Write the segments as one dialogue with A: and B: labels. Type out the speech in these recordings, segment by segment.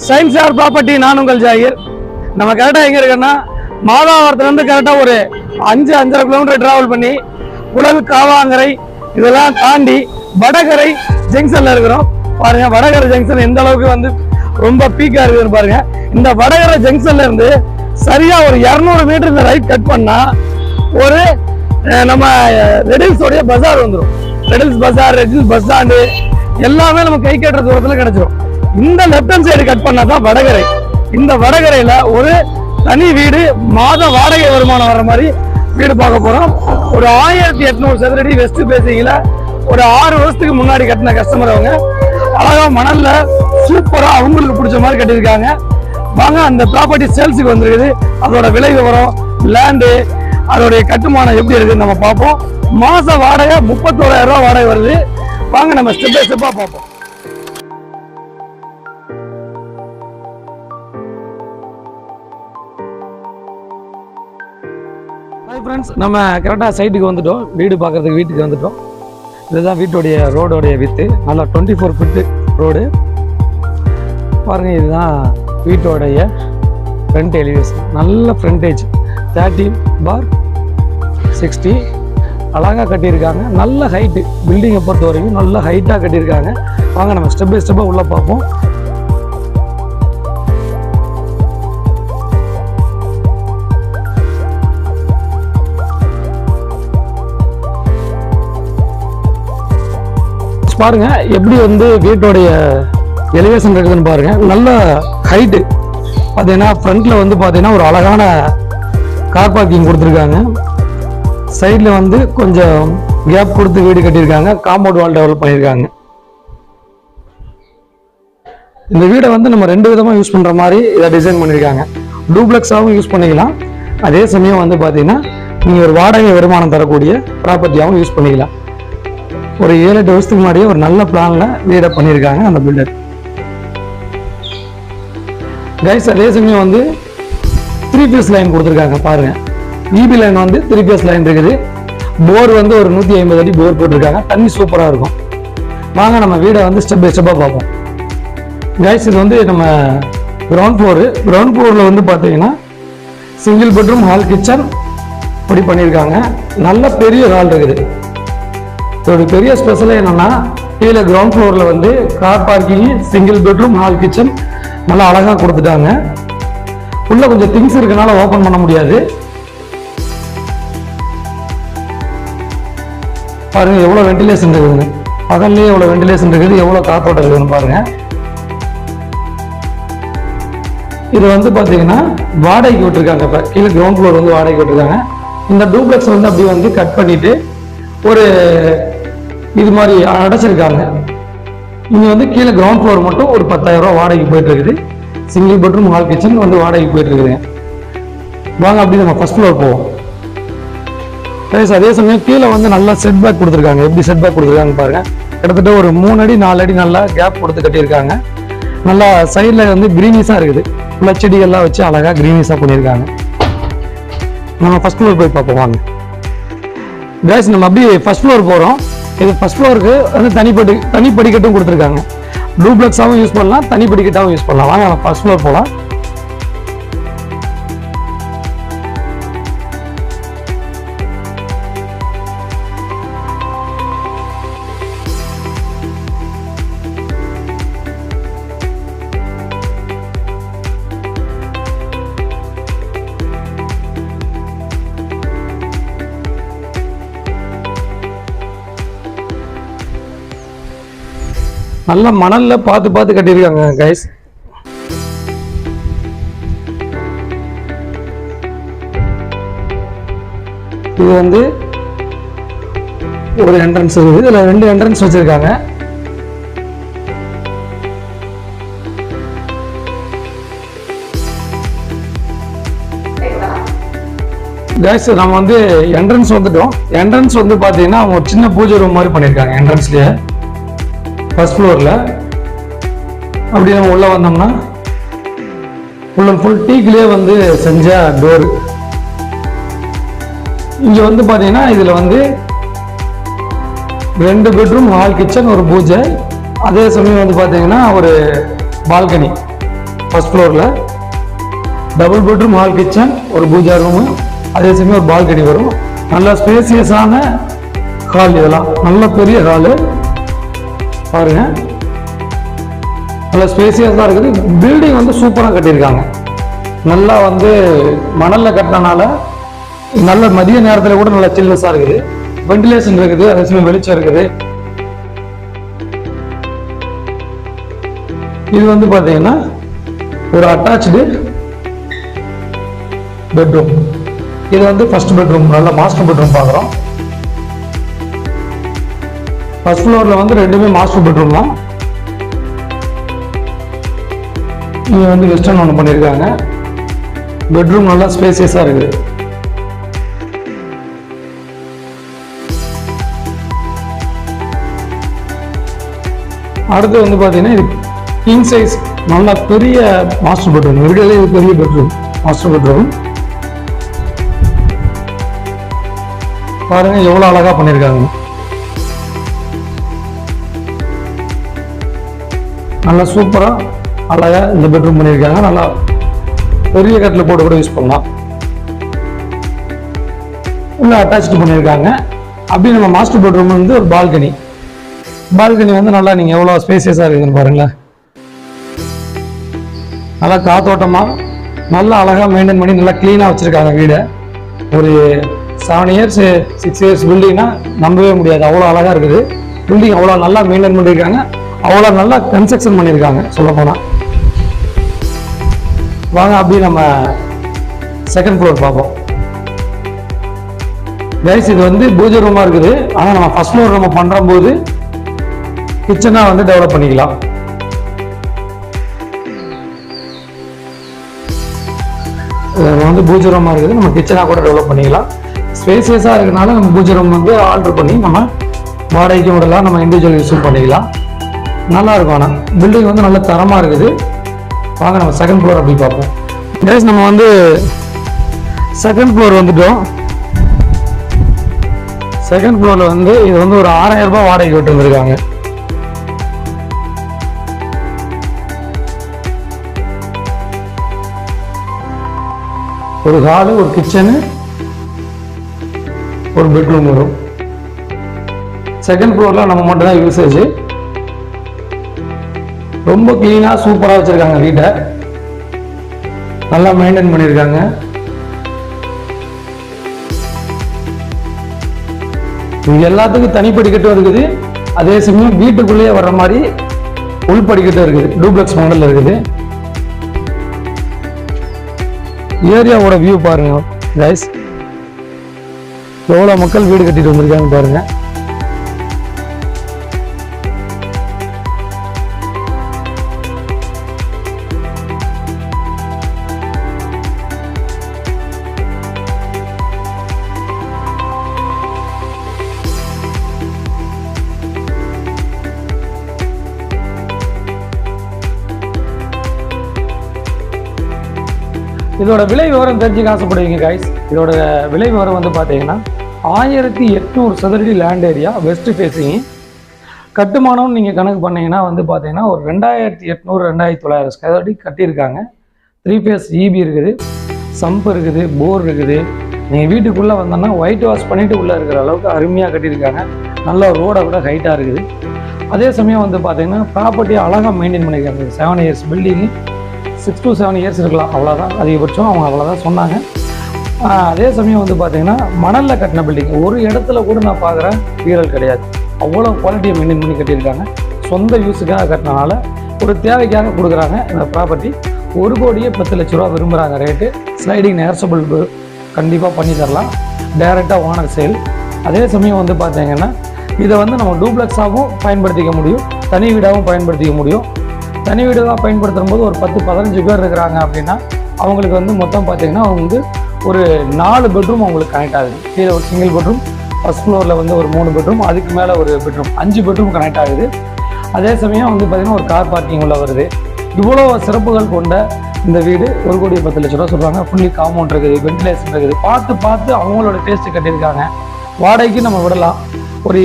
A: Science or property. நான் உங்கள் ஜாகிர். நம்ம கரெக்டாக எங்கே இருக்கோன்னா மாதாவரத்துலேருந்து கரெக்டாக ஒரு 5-5.5 கிலோமீட்டர் டிராவல் பண்ணி குடல் காவாங்கரை இதெல்லாம் தாண்டி வடகரை ஜங்ஷன்ல இருக்கிறோம். பாருங்க வடகரை ஜங்ஷன் எந்த அளவுக்கு வந்து ரொம்ப பீக்கா இருக்குதுன்னு பாருங்க. இந்த வடகரை ஜங்ஷன்ல இருந்து சரியா ஒரு 200 மீட்டர் இந்த ரைட் கட் பண்ணா ஒரு நம்ம ரெடில்ஸோடைய பஜார் வந்துடும். ரெடில்ஸ் பஜார், ரெடில்ஸ் பஸ் ஸ்டாண்டு எல்லாமே நம்ம கை கட்டுற தூரத்துல கிடைச்சிடும். இந்த லெப்ட் ஹேண்ட் சைடு கட் பண்ணா தான் வடகரை. இந்த வடகரையில ஒரு தனி வீடு மாத வாடகை வருமானம் வர்ற மாதிரி வீடு பார்க்க போறோம். ஒரு 1800 சதுரடி வெஸ்ட் பேசிங்ல ஒரு 6 வருஷத்துக்கு முன்னாடி கட்டின கஸ்டமர் அவங்க அழகா மணல்ல சூப்பரா அவங்களுக்கு பிடிச்ச மாதிரி கட்டியிருக்காங்க. வாங்க அந்த ப்ராப்பர்ட்டி சேல்ஸுக்கு வந்திருக்குது. அதோட விலை விவரம், லேண்டு, அதோடைய கட்டுமானம் எப்படி இருக்குன்னு நம்ம பார்ப்போம். மாச வாடகை 31,000 ரூபாய் வாடகை வருது. வாங்க நம்ம ஸ்டெப் பை ஸ்டெப்பா பார்ப்போம். ஹாய் ஃப்ரெண்ட்ஸ், நம்ம கரெக்டாக சைட்டுக்கு வந்துட்டோம். வீடு பார்க்குறதுக்கு வீட்டுக்கு வந்துட்டோம். இதுதான் வீட்டுடைய ரோடோடைய வித்து. நல்லா 24 ஃபீட்டு ரோடு பாருங்கள். இதுதான் வீட்டோடைய ஃப்ரண்ட் எலிவேஷன். நல்ல ஃப்ரண்டேஜ் 30/60 அழகாக கட்டியிருக்காங்க. நல்ல ஹைட்டு, பில்டிங்கை பொறுத்த வரைக்கும் நல்ல ஹைட்டாக கட்டியிருக்காங்க. வாங்க நம்ம ஸ்டெப் பை ஸ்டெப்பாக உள்ளே பார்ப்போம். பாருங்க எப்படி வந்து வீட்டோடைய எலிவேஷன் இருக்குதுன்னு பாருங்க. நல்ல ஹைட்டு பார்த்தீங்கன்னா ஃப்ரண்ட்ல வந்து பார்த்தீங்கன்னா ஒரு அழகான கார் பார்க்கிங் கொடுத்துருக்காங்க. சைடில் வந்து கொஞ்சம் கேப் கொடுத்து வீடு கட்டியிருக்காங்க. காம்பவுண்ட் வால் டெவலப் பண்ணியிருக்காங்க. இந்த வீடை வந்து நம்ம 2 விதமாக யூஸ் பண்ணுற மாதிரி இதை டிசைன் பண்ணியிருக்காங்க. டூப்ளெக்ஸாகவும் யூஸ் பண்ணிக்கலாம். அதே சமயம் வந்து பார்த்தீங்கன்னா நீங்கள் ஒரு வாடகை வருமானம் தரக்கூடிய ப்ராப்பர்ட்டியாகவும் யூஸ் பண்ணிக்கலாம். ஒரு 7-8 வருஷத்துக்கு முன்னாடியே ஒரு நல்ல பிளான்ல வீடை பண்ணியிருக்காங்க அந்த பில்டர் கைஸ். அதே சமயம் வந்து 3 ஃபேஸ் லைன் கொடுத்துருக்காங்க பாருங்க. இபி லைன் வந்து 3 ஃபேஸ் லைன் இருக்குது. போர் வந்து ஒரு 150 அடி போர் போட்டிருக்காங்க. தண்ணி சூப்பராக இருக்கும். வாங்க நம்ம வீடை வந்து ஸ்டெப் பை ஸ்டெப்பாக பார்ப்போம் கைஸ். இது வந்து நம்ம கிரவுண்ட் ஃப்ளோரு. கிரவுண்ட் ஃப்ளோரில் வந்து பார்த்தீங்கன்னா சிங்கிள் பெட்ரூம், ஹால், கிச்சன் அப்படி பண்ணியிருக்காங்க. நல்ல பெரிய ஹால் இருக்குது. இதோட பெரிய ஸ்பெஷல் என்னன்னா கீழே கிரவுண்ட் ஃப்ளோர்ல வந்து car parking, single bedroom, hall, kitchen நல்லா அழகா கொடுத்துட்டாங்க. உள்ள கொஞ்சம் திங்ஸ் இருக்கனால ஓபன் பண்ண முடியாது. பாருங்க எவ்வளவு வென்டிலேஷன் இருக்குதுன்னு. பகல்லையே எவ்வளவு வென்டிலேஷன் இருக்குது, எவ்வளவு காத்தோட்டம் இருக்குதுன்னு பாருங்க. இது வந்து பாத்தீங்கன்னா வாடகைக்கு விட்டுருக்காங்க. இப்ப கீழே கிரவுண்ட் ஃப்ளோர் வந்து வாடகைக்கு விட்டுருக்காங்க. இந்த டூப்ளெக்ஸ் வந்து அப்படி வந்து கட் பண்ணிட்டு ஒரு இது மாதிரி அடைச்சிருக்காங்க. இங்க வந்து கீழே கிரவுண்ட் ஃப்ளோர் மட்டும் ஒரு 10,000 ரூபாய் வாடகைக்கு போயிட்டு இருக்குது. சிங்கிள் பெட்ரூம், ஹால், கிச்சன் வந்து வாடகைக்கு போயிட்டு இருக்குதுங்க. வாங்க அப்படி நம்ம ஃபர்ஸ்ட் ஃப்ளோர் போவோம். அதே சமயம் கீழே வந்து நல்லா செட் பேக் கொடுத்துருக்காங்க. எப்படி செட் பேக் கொடுத்துருக்காங்க பாருங்க. கிட்டத்தட்ட ஒரு 3 அடி 4 அடி நல்லா கேப் கொடுத்து கட்டியிருக்காங்க. நல்லா சைட்ல வந்து கிரீனிஸா இருக்குது. ஃபுல்லா செடிகள்லாம் வச்சு அழகா கிரீனிஸா பண்ணியிருக்காங்க. நம்ம ஃபர்ஸ்ட் ஃப்ளோர் போய் பார்ப்போம் வாங்க கைஸ். நம்ம அப்படியே ஃபர்ஸ்ட் ஃப்ளோர் போறோம். இது ஃபர்ஸ்ட் ஃப்ளோருக்கு வந்து தனி படிக்கட்டும் கொடுத்துருக்காங்க. டூப்ளெக்ஸாகவும் யூஸ் பண்ணலாம், தனி படிக்கட்டாகவும் யூஸ் பண்ணலாம். வாங்க நம்ம ஃபர்ஸ்ட் ஃப்ளோர் போகலாம். நல்ல மணல்ல பார்த்து கட்டியிருக்காங்க கைஸ். இது வந்து ஒரு என்ட்ரன்ஸ் இருக்குது. இதுல 2 என்ட்ரன்ஸ் வச்சிருக்காங்க. கைஸ் நம்ம வந்து என்ட்ரன்ஸ் வந்துட்டோம். என்ட்ரன்ஸ் வந்து பாத்தீங்கன்னா அவங்க ஒரு சின்ன பூஜை ரூம் மாதிரி பண்ணியிருக்காங்க என்ட்ரன்ஸ்லயே ஃபர்ஸ்ட் ஃப்ளோர்ல. அப்படி நம்ம உள்ள வந்தோம்னா ஃபுல் டீக்லயே வந்து செஞ்ச டோர். இங்க வந்து பாத்தீங்கன்னா இதுல வந்து 2 பெட்ரூம், ஹால், கிச்சன், ஒரு பூஜை. அதே சமயம் வந்து பாத்தீங்கன்னா ஒரு பால்கனி. ஃபர்ஸ்ட் ஃப்ளோரில் டபுள் பெட்ரூம் ஹால் கிச்சன், ஒரு பூஜா ரூமு, அதே சமயம் ஒரு பால்கனி வரும். நல்ல ஸ்பேசியஸான ஹால், இதெல்லாம் நல்ல பெரிய ஹாலு பாருங்க, நல்ல ஸ்பேசியஸாக இருக்குது. பில்டிங் வந்து சூப்பராக கட்டியிருக்காங்க. நல்லா வந்து மணலில் கட்டினால நல்ல மதிய நேரத்தில் கூட நல்ல சில்னஸாக இருக்குது. வென்டிலேஷன் இருக்குது, அதே சமயம் வெளிச்சம் இருக்குது. இது வந்து பார்த்தீங்கன்னா ஒரு அட்டாச்சு பெட்ரூம். இது வந்து ஃபர்ஸ்ட் பெட்ரூம், நல்ல மாஸ்டர் பெட்ரூம் பார்க்குறோம். ஃபர்ஸ்ட் ஃப்ளோரில் வந்து ரெண்டுமே மாஸ்டர் பெட்ரூம் தான். இங்கே வந்து வெஸ்டர்ன் ஒன்று பண்ணியிருக்காங்க. பெட்ரூம் நல்லா ஸ்பேசியஸாக இருக்குது. அடுத்து வந்து பார்த்தீங்கன்னா இது கிங் சைஸ் நல்லா பெரிய மாஸ்டர் பெட்ரூம். வீடுகளே இது பெரிய பெட்ரூம், மாஸ்டர் பெட்ரூம் பாருங்க எவ்வளோ அழகா பண்ணியிருக்காங்க. நல்லா சூப்பரா அழகா இந்த பெட்ரூம் பண்ணியிருக்காங்க. நல்லா பெரிய கட்டில் போட்டு கூட யூஸ் பண்ணலாம். உள்ள அட்டாச்சு பண்ணியிருக்காங்க. அப்படி நம்ம மாஸ்டர் பெட்ரூம் வந்து ஒரு பால்கனி. பால்கனி வந்து நல்லா நீங்க எவ்வளவு ஸ்பேசியஸா இருக்குதுன்னு பாருங்களேன். நல்லா காத்தோட்டமா நல்லா அழகா மெயின்டைன் பண்ணி நல்லா கிளீனா வச்சிருக்காங்க வீடை. ஒரு 7 இயர்ஸ் 6 இயர்ஸ் பில்டிங்னா நம்பவே முடியாது, அவ்வளோ அழகா இருக்குது. பில்டிங் அவ்வளோ நல்லா மெயின்டைன் பண்ணியிருக்காங்க, அவ்வளோ நல்லா கன்ஸ்ட்ரக்ஷன் பண்ணியிருக்காங்க சொல்ல போனா. வாங்க அப்படியே நம்ம செகண்ட் ஃப்ளோர் பார்ப்போம். கைஸ் இது வந்து பூஜை ரூமா இருக்குது. ஆனால் நம்ம ஃபர்ஸ்ட் ஃப்ளோர் நம்ம பண்ற போது கிச்சனா வந்து டெவலப் பண்ணிக்கலாம். வந்து பூஜை ரூமா இருக்குது, நம்ம கிச்சனா கூட டெவலப் பண்ணிக்கலாம். ஸ்பேசியஸா இருக்கனால நம்ம பூஜை ரூம் வந்து ஆல்டர் பண்ணி நம்ம வாடகைக்கு விடலாம், நம்ம இண்டிவிஜுவல் யூஸ் பண்ணிக்கலாம். நல்லா இருக்கும். ஆனால் பில்டிங் வந்து நல்ல தரமா இருக்குது. வாங்க நம்ம செகண்ட் ஃப்ளோர் அப்படி பார்ப்போம். கைஸ் நம்ம வந்து செகண்ட் ஃப்ளோர் வந்துட்டோம். செகண்ட் ஃப்ளோர்ல வந்து இது வந்து ஒரு 6000 ரூபாய் வாடகைக்கு விட்டு வந்திருக்காங்க. ஒரு ஹாலு, ஒரு கிச்சனு, ஒரு பெட்ரூம் வரும். செகண்ட் ஃப்ளோர்ல நம்ம மட்டும் தான் யூசேஜ். ரொம்ப கிளீனா சூப்பரா வச்சிருக்காங்க வீட்டை. நல்லா மெயின்டைன் பண்ணியிருக்காங்க. இது எல்லாத்துக்கும் தனி படிக்கட்டும் இருக்குது. அதே சமயம் வீட்டுக்குள்ளேயே வர்ற மாதிரி உள் படிக்கட்டும் இருக்குது. டூப்ளெக்ஸ் மாடல் இருக்குது. ஏரியாவோட வியூ பாருங்க கைஸ், எவ்வளவு மக்கள் வீடு கட்டிட்டு வந்திருக்காங்க பாருங்க. இதோட விலை விவரம் தெரிஞ்சுக்க ஆசைப்படுவீங்க கைஸ். இதோட விலை விவரம் வந்து பார்த்தீங்கன்னா 1800 சதுரடி லேண்ட் ஏரியா, வெஸ்ட் ஃபேஸிங். கட்டுமானம்னு நீங்கள் கணக்கு பண்ணீங்கன்னா வந்து பார்த்தீங்கன்னா ஒரு 2800 2900 ஸ்கொயர் அடி கட்டியிருக்காங்க. 3 ஃபேஸ் EB இருக்குது, சம்ப் இருக்குது, போர் இருக்குது. நீங்கள் வீட்டுக்குள்ளே வந்தோன்னா ஒயிட் வாஷ் பண்ணிட்டு உள்ளே இருக்கிற அளவுக்கு அருமையாக கட்டியிருக்காங்க. நல்ல ரோடை கூட ஹைட்டாக இருக்குது. அதே சமயம் வந்து பார்த்தீங்கன்னா ப்ராப்பர்ட்டியை அழகாக மெயின்டைன் பண்ணியிருக்காங்க. 7 இயர்ஸ் பில்டிங்கு, 6 to 7 இயர்ஸ் இருக்கலாம், அவ்வளோதான் அதிகபட்சம். அவங்க அவ்வளோதான் சொன்னாங்க. அதே சமயம் வந்து பார்த்தீங்கன்னா மணலில் கட்டின பில்டிங், ஒரு இடத்துல கூட நான் பார்க்குறேன் கீறல் கிடையாது. அவ்வளோ குவாலிட்டியை மெயின்டைன் பண்ணி கட்டியிருக்காங்க. சொந்த யூஸுக்காக கட்டினால ஒரு தேவைக்காக கொடுக்குறாங்க. இந்த ப்ராப்பர்ட்டி 1,10,00,000 ரூபா விரும்புகிறாங்க ரேட்டு. ஸ்லைடிங் நேர்சபிள் கண்டிப்பாக பண்ணி தரலாம், டைரெக்டாக ஓனர் சேல். அதே சமயம் வந்து பார்த்தீங்கன்னா இதை வந்து நம்ம டூப்ளெக்ஸாகவும் பயன்படுத்திக்க முடியும், தனி வீடாகவும் பயன்படுத்திக்க முடியும். தனி வீடாக பயன்படுத்தும் போது ஒரு 10-15 பேர் இருக்கிறாங்க அப்படின்னா அவங்களுக்கு வந்து மொத்தம் பார்த்தீங்கன்னா அவங்க வந்து ஒரு 4 பெட்ரூம் அவங்களுக்கு கனெக்ட் ஆகுது. கீழே ஒரு சிங்கிள் பெட்ரூம், ஃபர்ஸ்ட் ஃப்ளோரில் வந்து ஒரு 3 பெட்ரூம், அதுக்கு மேலே ஒரு பெட்ரூம், 5 பெட்ரூம் கனெக்ட் ஆகுது. அதே சமயம் வந்து பார்த்தீங்கன்னா ஒரு கார் பார்க்கிங் உள்ள வருது. இவ்வளோ சிறப்புகள் கொண்ட இந்த வீடு 1,10,00,000 ரூபா சொல்கிறாங்க. ஃபுல்லி காம்பவுண்ட் இருக்குது, வென்டிலேஷன் இருக்குது. பார்த்து அவங்களோட டேஸ்ட்டு கட்டியிருக்காங்க. வாடகைக்கு நம்ம விடலாம். ஒரு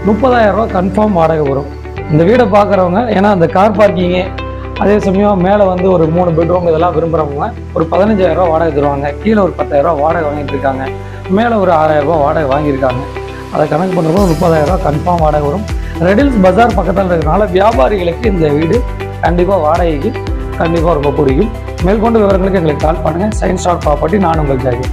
A: 30,000 ரூபா கன்ஃபார்ம் வாடகை வரும் இந்த வீடை பார்க்குறவங்க. ஏன்னா அந்த கார் பார்க்கிங்கு அதே சமயம் மேலே வந்து ஒரு 3 பெட்ரூம் இதெல்லாம் விரும்புகிறவங்க ஒரு 15,000 ரூபா வாடகை தருவாங்க. கீழே ஒரு 10,000 ரூபா வாடகை வாங்கிட்டு இருக்காங்க. மேலே ஒரு 6,000 ரூபா வாடகை வாங்கியிருக்காங்க. அதை கணக்கு பண்ணுறப்போ 30,000 ரூபா கன்ஃபார்ம் வாடகை வரும். ரெடில்ஸ் பஜார் பக்கத்தில் இருக்கிறனால வியாபாரிகளுக்கு இந்த வீடு கண்டிப்பாக வாடகைக்கு கண்டிப்பாக ரொம்ப பிடிக்கும். மேற்கொண்டு விவரங்களுக்கு எங்களுக்கு கால் பண்ணுங்கள். சயின்ஸ் ஸ்டார் ப்ராப்பர்ட்டி, நான் உங்கள் ஜாகிர்.